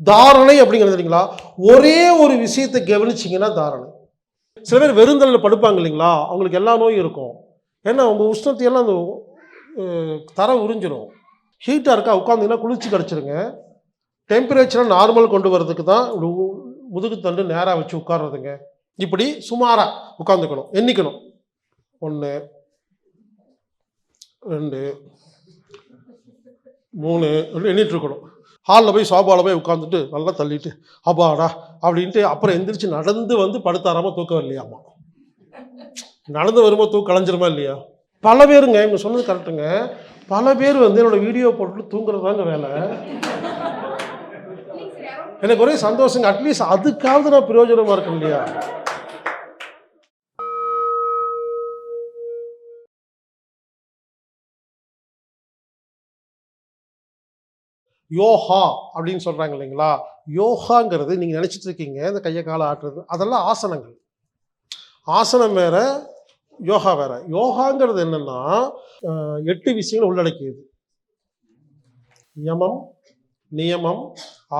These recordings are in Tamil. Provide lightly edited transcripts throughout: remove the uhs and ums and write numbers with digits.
தாரணை அப்படிங்கிறது இல்லைங்களா, ஒரே ஒரு விஷயத்தை கவனிச்சிங்கன்னா தாரணை. சில பேர் வெறுந்தலில் படுப்பாங்க இல்லைங்களா, அவங்களுக்கு எல்லா நோயும் இருக்கும். ஏன்னா உங்கள் உஷ்ணத்தையெல்லாம் அந்த தர உறிஞ்சிடும். ஹீட்டாக இருக்கா உட்காந்திங்கன்னா குளிர்ச்சி கிடச்சிருங்க. டெம்பரேச்சரை நார்மல் கொண்டு வரதுக்கு தான் முதுகு தண்டு நேராக வச்சு உட்கார்றதுங்க. இப்படி சுமாராக உட்காந்துக்கணும், எண்ணிக்கணும். 1 2 3 எண்ணிட்டு இருக்கணும். ஹாலில் போய் சோபாவில் போய் உட்காந்துட்டு நல்லா தள்ளிட்டு அப்பாடா அப்படின்ட்டு அப்புறம் எந்திரிச்சு நடந்து வந்து படுத்தாராம தூக்கம் இல்லையாமா. நடந்து வரும்போது தூக்கம் கலைஞ்சிருமா இல்லையா? பல பேருங்க, இவங்க சொன்னது கரெக்டுங்க, பல பேர் வந்து என்னோட வீடியோ போட்டு தூங்குறதாங்க வேலை. எனக்கு ஒரே சந்தோஷங்க, அட்லீஸ்ட் அதுக்காவது நான் பிரயோஜனமா இருக்கேன் இல்லையா? யோகா அப்படின்னு சொல்றாங்க இல்லைங்களா, யோகாங்கிறது நீங்க நினைச்சிட்டு இருக்கீங்க இந்த கையை காலை ஆட்டுறது, அதெல்லாம் ஆசனங்கள். ஆசனம் வேற, யோகா வேற. யோகாங்கிறது என்னன்னா 8 விஷயங்கள் உள்ளடக்கியது. யமம், நியமம்,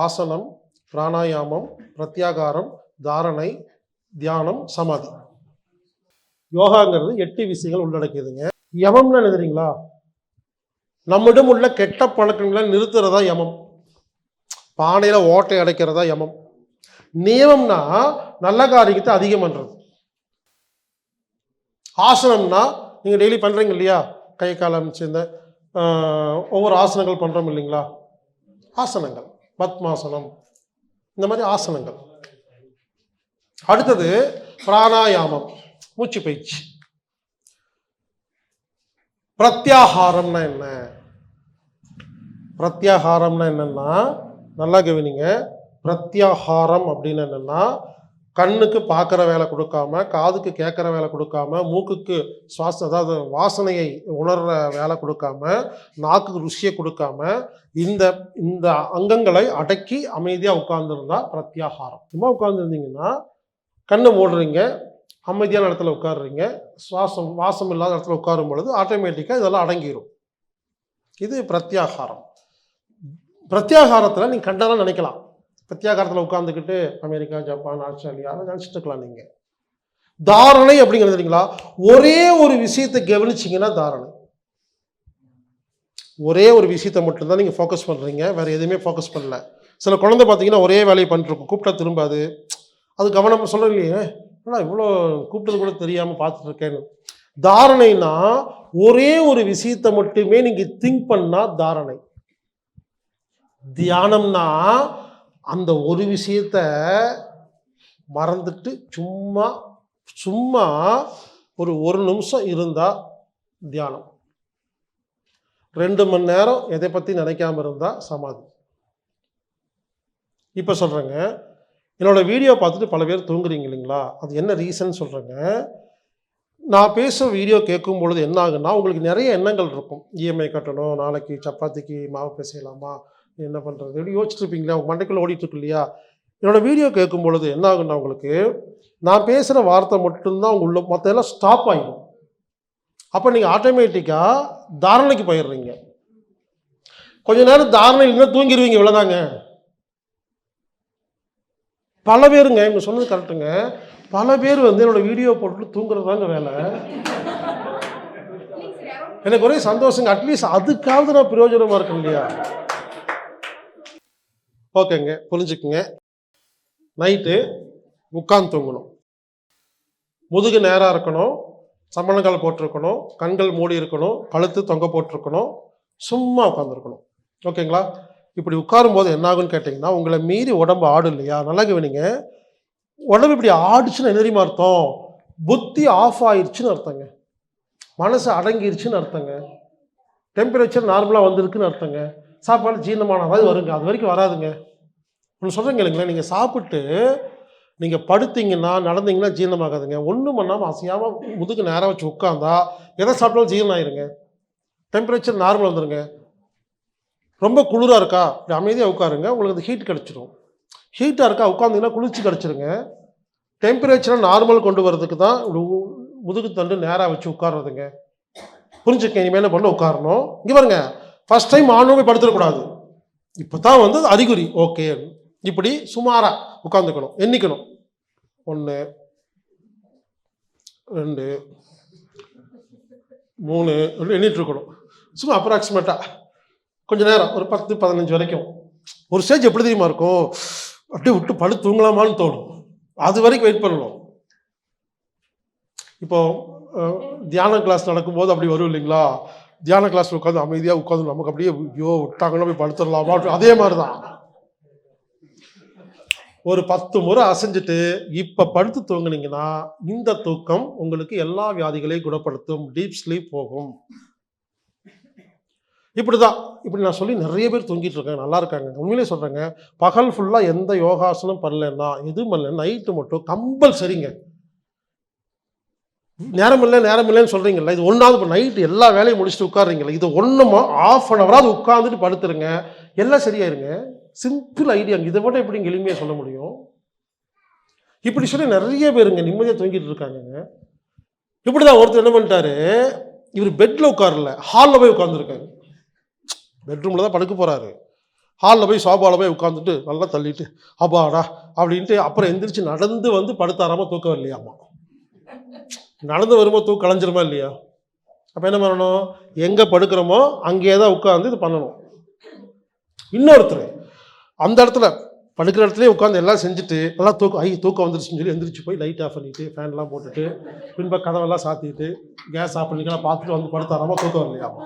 ஆசனம், பிராணாயாமம், பிரத்யாகாரம், தாரணை, தியானம், சமாதி. யோகாங்கிறது 8 விஷயங்கள் உள்ளடக்கியதுங்க. யமம்னு என்ன தெரியுங்களா, நம்மிடம் உள்ள கெட்ட பழக்கங்களை நிறுத்துறதா யமம். பானையில ஓட்டை அடைக்கிறதா யமம். நியமம்னா நல்ல காரியத்தை அதிகம் பண்றது. ஆசனம்னா நீங்க டெய்லி பண்றீங்க இல்லையா, கை காலம் சேர்ந்த ஒவ்வொரு ஆசனங்கள் பண்றோம் இல்லைங்களா, ஆசனங்கள், பத்மாசனம், இந்த மாதிரி ஆசனங்கள். அடுத்தது பிராணாயாமம், மூச்சு பயிற்சி. பிரத்யாகாரம்னா என்ன? பிரத்யாகாரம்னா என்னன்னா, நல்லா கவனிங்க. பிரத்யாகாரம் அப்படின்னு என்னன்னா, கண்ணுக்கு பார்க்குற வேலை கொடுக்காம, காதுக்கு கேட்குற வேலை கொடுக்காம, மூக்குக்கு சுவாசம் அதாவது வாசனையை உணர்ற வேலை கொடுக்காம, நாக்குக்கு ருசியை கொடுக்காம, இந்த இந்த அங்கங்களை அடக்கி அமைதியாக உட்கார்ந்துருந்தா பிரத்யாகாரம். சும்மா உட்கார்ந்துருந்தீங்கன்னா கண்ணை மூடுறீங்க, அமைதியான இடத்துல உட்காடுறீங்க, வாசம் இல்லாத இடத்துல உட்காரும் பொழுது ஆட்டோமேட்டிக்காக இதெல்லாம் அடங்கிடும். இது பிரத்யாகாரம். பிரத்யாகாரத்தில் நீங்கள் கண்டெல்லாம் நினைக்கலாம். பிரத்யாகாரத்தில் உட்காந்துக்கிட்டு அமெரிக்கா, ஜப்பான், ஆஸ்திரேலியா நினச்சிட்டு இருக்கலாம். நீங்கள் தாரணை அப்படிங்கிறது இல்லைங்களா, ஒரே ஒரு விஷயத்தை கவனிச்சிங்கன்னா தாரணை. ஒரே ஒரு விஷயத்தை மட்டும்தான் நீங்கள் ஃபோக்கஸ் பண்ணுறீங்க, வேறு எதுவுமே ஃபோக்கஸ் பண்ணல. சில குழந்தை பார்த்தீங்கன்னா ஒரே வேலையை பண்ணிட்டுருக்கும், கூப்பிட்டா திரும்பாது. அது கவனம் சொல்லலையே, ஆனால் இவ்வளோ கூப்பிட்டது கூட தெரியாமல் பார்த்துட்ருக்கேன்னு. தாரணைனா ஒரே ஒரு விஷயத்தை மட்டுமே நீங்கள் திங்க் பண்ணால் தாரணை. தியானம்னா அந்த ஒரு விஷயத்த மறந்துட்டு சும்மா சும்மா ஒரு நிமிஷம் இருந்தால் தியானம். 2 மணி நேரம் எதை பற்றி நினைக்காம இருந்தால் சமாதி. இப்போ சொல்கிறேங்க, என்னோடய வீடியோ பார்த்துட்டு பல பேர் தூங்குறீங்க இல்லைங்களா, அது என்ன ரீசன் சொல்கிறேங்க. நான் பேசுகிற வீடியோ கேட்கும் பொழுது என்ன ஆகுன்னா, உங்களுக்கு நிறைய எண்ணங்கள் இருக்கும். இஎம்ஐ கட்டணும், நாளைக்கு சப்பாத்திக்கு மாவு பேசலாமா, என்ன பண்ணுறது எப்படி யோசிச்சுட்டு இருப்பீங்களா, உங்கள் மண்டைக்குள்ளே ஓடிட்டுருக்கு இல்லையா. என்னோடய வீடியோ கேட்கும் பொழுது என்ன ஆகுன்னா, உங்களுக்கு நான் பேசுகிற வார்த்தை மட்டும்தான் உள்ள, மற்றெல்லாம் ஸ்டாப் ஆகிடும். அப்போ நீங்கள் ஆட்டோமேட்டிக்காக தாரணைக்கு போயிடுறீங்க. கொஞ்ச நேரம் தாரணை இல்லைன்னா தூங்கிடுவீங்க, இவ்வளோதாங்க. பல பேருங்க, இவங்க சொன்னது கரெக்டுங்க, பல பேர் வந்து என்னோட வீடியோ போட்டு தூங்குறதாங்க வேலை. எனக்கு ஒரே சந்தோஷங்க, அட்லீஸ்ட் அதுக்காவது நான் பிரயோஜனமா இருக்கேன் இல்லையா. ஓகேங்க, புரிஞ்சுக்குங்க. நைட்டு உட்கார்ந்து தூங்கணும், முதுகு நேராக இருக்கணும், சம்மணங்கால் போட்டிருக்கணும், கண்கள் மூடி இருக்கணும், கழுத்து தொங்க போட்டிருக்கணும், சும்மா உட்காந்துருக்கணும். ஓகேங்களா. இப்படி உட்காரும் போது என்ன ஆகுன்னு கேட்டிங்கன்னா, உங்களை மீறி உடம்பு ஆடும் இல்லையா. நல்லா கவனிங்க, உடம்பு இப்படி ஆடுச்சுன்னு என்ன தெரியுமா அர்த்தம், புத்தி ஆஃப் ஆயிடுச்சுன்னு அர்த்தங்க, மனசு அடங்கிருச்சுன்னு அர்த்தங்க, டெம்பரேச்சர் நார்மலாக வந்திருக்குன்னு அர்த்தங்க, சாப்பாடு ஜீரணமான மாதிரி வருங்க, அது வரைக்கும் வராதுங்க. ஒன்று சொல்கிறேங்க இல்லைங்களா, நீங்கள் சாப்பிட்டு நீங்கள் படுத்தீங்கன்னா நடந்தீங்கன்னா ஜீரணமாகாதுங்க. ஒன்றும் பண்ணாமல் அசையாமல் முதுகு நேராக வச்சு உட்காந்தா எதை சாப்பிட்டாலும் ஜீரணம் ஆயிருங்க, டெம்பரேச்சர் நார்மல் வந்துடுங்க. ரொம்ப குளிராக இருக்கா, இப்படி அமைதியாக உட்காருங்க, உங்களுக்கு அது ஹீட் கிடச்சிடும். ஹீட்டாக இருக்கா உட்காந்திங்கன்னா குளிர்ச்சி கிடச்சிருங்க. டெம்பரேச்சரை நார்மல் கொண்டு வரதுக்கு தான் முதுகு தண்டு நேராக வச்சு உட்கார்றதுங்க. புரிஞ்சுக்க, இனிமேல் என்ன பண்ண உட்காரணும். இங்கே பாருங்க, ஃபர்ஸ்ட் டைம் ஆனோமே படுத்துடக்கூடாது, இப்போ தான் வந்து அறிகுறி. ஓகே, இப்படி சுமாராக உட்காந்துக்கணும், எண்ணிக்கணும். 1 2 3 எண்ணிட்டு இருக்கணும். சும்மா அப்ராக்சிமேட்டாக கொஞ்சம் நேரம், ஒரு 10-15 வரைக்கும். ஒரு ஸ்டேஜ் எப்படி தெரியுமா இருக்கும், அப்படியே விட்டு படு தூங்கலாமான்னு தோணும். அது வரைக்கும் வெயிட் பண்ணணும். இப்போ தியான கிளாஸ் நடக்கும்போது அப்படி வரும் இல்லைங்களா, தியான கிளாஸில் உட்காந்து அமைதியாக உட்காந்து நமக்கு அப்படியே ஐயோ விட்டாங்கன்னா போய் படுத்துடலாமா, அதே மாதிரி தான். ஒரு 10 முறை அசைஞ்சிட்டு இப்போ படுத்து தூங்குனீங்கன்னா இந்த தூக்கம் உங்களுக்கு எல்லா வியாதிகளையும் குணப்படுத்தும், டீப் ஸ்லீப் போகும். இப்படிதான். இப்படி நான் சொல்லி நிறைய பேர் தூங்கிட்டு இருக்காங்க, நல்லா இருக்காங்க. உண்மையிலே சொல்கிறேங்க, பகல் ஃபுல்லாக எந்த யோகாசனம் பண்ணலன்னா, எதுவும் பண்ணல, நைட்டு மட்டும் கம்பல்சரிங்க. நேரம் இல்லைன்னு சொல்கிறீங்களா, இது ஒன்றாவது இப்போ நைட்டு எல்லா வேலையும் முடிச்சுட்டு உட்காடுறீங்களா, இது ஒன்றுமா ½ ஹவராவது உட்காந்துட்டு படுத்துருங்க, எல்லாம் சரியாயிருங்க. சிம்பிள் ஐடியாங்க. இதை மட்டும் எப்படிங்க எளிமையாக சொல்ல முடியும்? இப்படி சொல்லி நிறைய பேருங்க நிம்மதியாக தூங்கிட்டு இருக்காங்கங்க. இப்படி தான் ஒருத்தர் என்ன பண்ணிட்டாரு, இவர் பெட்டில் உட்காரல, ஹாலில் போய் உட்காந்துருக்காரு. பெட்ரூமில் தான் படுக்க போகிறாரு, ஹாலில் போய் சோபாவில் போய் உட்காந்துட்டு நல்லா தள்ளிட்டு அப்பாடா அப்படின்ட்டு அப்புறம் எந்திரிச்சு நடந்து வந்து படுத்தாராம தூக்கம் இல்லையாமா. நடந்து வரும்போது தூக்கம் கலைஞ்சிருமா இல்லையா? அப்போ என்ன பண்ணணும், எங்கே படுக்கிறோமோ அங்கேயே தான் உட்காந்து இது பண்ணணும். இன்னொருத்தர் அந்த இடத்துல படுக்கிற இடத்துலேயே உட்காந்து எல்லாம் செஞ்சுட்டு நல்லா தூக்கம் வந்துருச்சுன்னு சொல்லி எந்திரிச்சு போய் லைட் ஆஃப் பண்ணிவிட்டு ஃபேன்லாம் போட்டுட்டு பின்ப கதவெல்லாம் சாத்திட்டு கேஸ் ஆஃப் பண்ணிக்கலாம் பார்த்துட்டு வந்து படுத்தாராம தூக்கம் இல்லையாமா.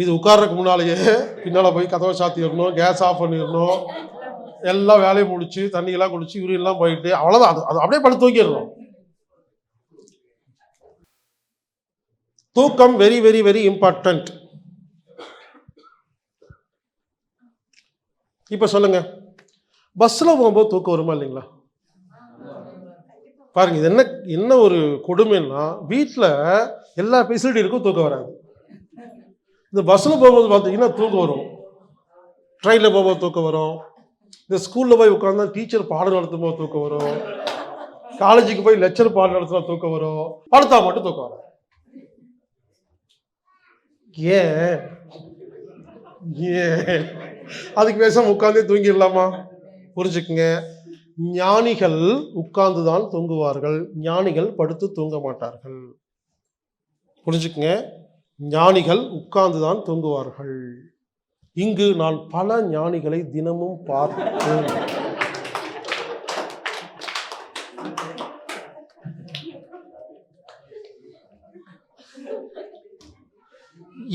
இது உட்கார்றதுக்கு முன்னாலேயே பின்னால் போய் கதவை சாத்திடணும், கேஸ் ஆஃப் பண்ணிடணும், எல்லாம் வேலையை முடிச்சு தண்ணியெல்லாம் குடிச்சு யூரியன்லாம் போயிட்டு அவ்வளோதான். அது அப்படியே படுத்து தூக்கிடணும். தூக்கம் வெரி வெரி வெரி இம்பார்ட்டன்ட். இப்போ சொல்லுங்க, பஸ்ஸில் போகும்போது தூக்கம் வருமா இல்லைங்களா? பாருங்க, இது என்ன ஒரு கொடுமைன்னா, வீட்டில் எல்லா ஃபெசிலிட்டி இருக்கும், தூக்கம் வராது. இந்த பஸ்ஸில் போகும்போது பார்த்தீங்கன்னா தூக்கம் வரும், ட்ரெயினில் போகும்போது தூக்கம் வரும், இந்த ஸ்கூலில் போய் உட்காந்தா டீச்சர் பாடம் நடத்தும் போது தூக்கம் வரும், காலேஜுக்கு போய் லெக்சர் பாடம் நடத்தினா தூக்கம் வரும், படுத்தா மட்டும் தூக்கம் வரும். ஏன் அதுக்கு பேசாம உட்கார்ந்தே தூங்கிடலாமா? புரிஞ்சுக்குங்க, ஞானிகள் உட்கார்ந்துதான் தூங்குவார்கள், ஞானிகள் படுத்து தூங்க மாட்டார்கள். புரிஞ்சுக்குங்க, ஞானிகள் உட்கார்ந்துதான் தூங்குவார்கள். இங்கு நான் பல ஞானிகளை தினமும் பார்த்தேன்.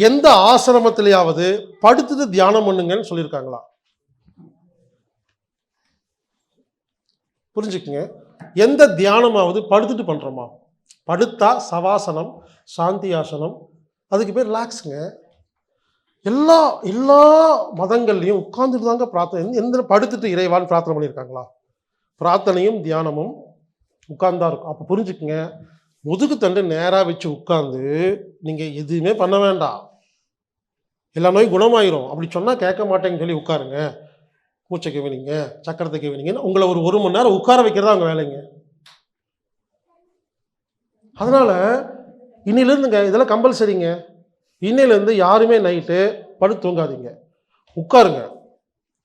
எந்த ஆசிரமத்திலேயாவது படுத்துட்டு தியானம் பண்ணுங்கன்னு சொல்லியிருக்காங்களா? புரிஞ்சுக்குங்க, எந்த தியானமாவது படுத்துட்டு பண்றோமா? படுத்தா சவாசனம், சாந்தி ஆசனம், அதுக்கு பேர் ரிலாக்ஸுங்க. எல்லா மதங்கள்லையும் உட்கார்ந்துட்டு தாங்க பிரார்த்தனை. எந்த படுத்துட்டு இறைவான்னு பிரார்த்தனை பண்ணியிருக்காங்களா? பிரார்த்தனையும் தியானமும் உட்கார்ந்தா இருக்கும். அப்போ புரிஞ்சுக்குங்க, முதுகு தண்டு நேராக வச்சு உட்கார்ந்து நீங்கள் எதுவுமே பண்ண வேண்டாம், எல்லா நோயும் குணமாயிரும். அப்படி சொன்னால் கேட்க மாட்டேன்னு சொல்லி உட்காருங்க, மூச்சை கவனிங்க, சக்கரத்தை கவனிங்கன்னு உங்களை ஒரு 1 மணி நேரம் உட்கார வைக்கிறதா அவங்க வேலைங்க. அதனால் இன்னிலிருந்துங்க இதெல்லாம் கம்பல்சரிங்க. இன்னையிலேருந்து யாருமே நைட்டு படுத்து தூங்காதீங்க, உட்காருங்க,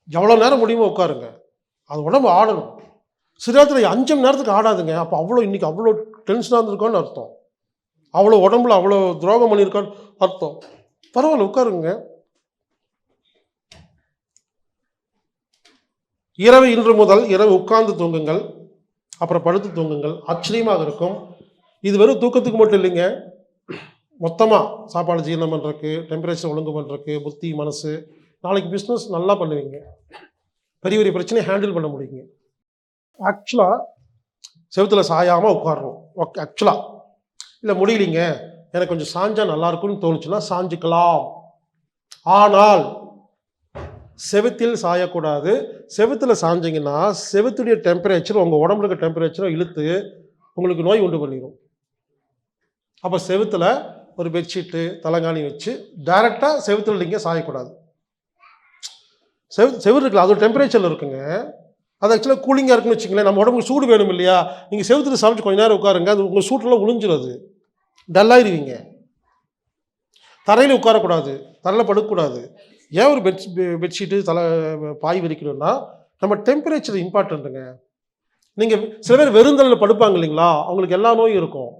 எவ்வளோ நேரம் முடியுமோ உட்காருங்க. அது உடம்பு ஆடணும். சிறுத்தில் 5 மணி நேரத்துக்கு ஆடாதுங்க. அப்போ இன்னைக்கு அவ்வளோ டென்ஷனாக இருந்திருக்கோன்னு அர்த்தம், அவ்வளோ உடம்புல அவ்வளோ துரோகம் பண்ணியிருக்கான்னு அர்த்தம். பரவாயில்ல, உட்காருங்க. இன்று முதல் இரவு உட்கார்ந்து தூங்குங்கள், அப்புறம் படுத்து தூங்குங்கள். ஆச்சரியமாக இருக்கும். இது வெறும் தூக்கத்துக்கு மட்டும் இல்லைங்க, மொத்தமாக சாப்பாடு ஜீரணம் பண்ணுறதுக்கு, டெம்பரேச்சர் ஒழுங்கு பண்ணுறதுக்கு, புத்தி மனசு, நாளைக்கு பிஸ்னஸ் நல்லா பண்ணுவீங்க, பெரிய பெரிய பிரச்சனையை ஹேண்டில் பண்ண முடியுங்க. ஆக்சுவலாக செவுத்தில் சாயாமல் உட்காரணும். ஓகே, ஆக்சுவலாக இல்லை முடியலிங்க, எனக்கு கொஞ்சம் சாஞ்சா நல்லா இருக்கும்னு தோணுச்சுன்னா சாஞ்சிக்கலாம். ஆனால் செவுத்தில் சாயக்கூடாது. செவுத்தில் சாஞ்சிங்கன்னா செவுத்துடைய டெம்பரேச்சர் உங்கள் உடம்புல இருக்க டெம்பரேச்சரை இழுத்து உங்களுக்கு நோய் உண்டு பண்ணிடும். அப்போ செவுத்தில் ஒரு பெட்ஷீட்டு தலைகாணி வச்சு டைரெக்டாக செவுத்தில் நீங்கள் சாயக்கூடாது. செவுரு இருக்குல்ல, அது ஒரு டெம்பரேச்சரில் இருக்குங்க, அது ஆக்சுவலாக கூலிங்காக இருக்குன்னு வச்சுங்களேன். நம்ம உடம்புக்கு சூடு வேணும் இல்லையா? நீங்கள் செவுத்துல சமைச்சு கொஞ்ச நேரம் உட்காருங்க, அது உங்கள் சூட்டெல்லாம் உழிஞ்சிடுது, டல்லாயிருவீங்க. தரையில் உட்காரக்கூடாது, தரையில் படுக்கக்கூடாது, ஏன் ஒரு பெட்ஷீட்டு பாய் விரிக்கணும்னா நம்ம டெம்பரேச்சர் இம்பார்ட்டண்ட்டுங்க. நீங்கள் சில பேர் வெறுந்தலில் படுப்பாங்க இல்லைங்களா, அவங்களுக்கு எல்லா நோயும் இருக்கும்.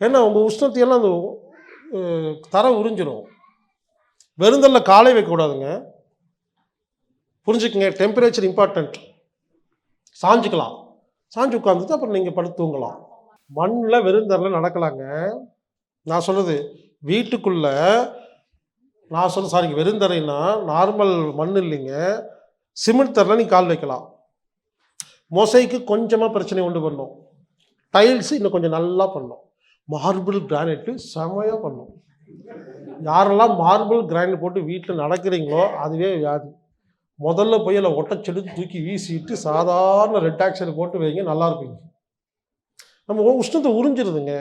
ஏன்னா உங்கள் உஷ்ணத்தையெல்லாம் அந்த தர உறிஞ்சிடும். வெறுந்தலில் காலை வைக்கக்கூடாதுங்க. புரிஞ்சுக்குங்க, டெம்பரேச்சர் இம்பார்ட்டண்ட். சாஞ்சுக்கலாம், சாஞ்சு உட்காந்துட்டு அப்புறம் நீங்கள் படுத்து தூங்கலாம். மண்ணில் வெறுந்தரில் நடக்கலாங்க. நான் சொல்கிறது வீட்டுக்குள்ள, நான் சொல்ல சாரிங்க, வெறுந்தரைன்னா நார்மல் மண் இல்லைங்க, சிமெண்ட் தரையில் நீங்கள் கால் வைக்கலாம். மொசைக்கு கொஞ்சமாக பிரச்சனை உண்டு பண்ணும். டைல்ஸு இன்னும் கொஞ்சம் நல்லா பண்ணும். மார்பிள் கிரானைட்டு செமையாக பண்ணும். யாரெல்லாம் மார்பிள் கிரானைட் போட்டு வீட்டில் நடக்கிறீங்களோ அதுவே வியாதி. முதல்ல போய் அதில் ஒட்டச்செடுத்து தூக்கி வீசிட்டு சாதாரண ரெட் ஆக்சைடு போட்டு வைங்க, நல்லா இருப்பீங்க. நம்ம உஷ்ணத்தை உறிஞ்சிருதுங்க.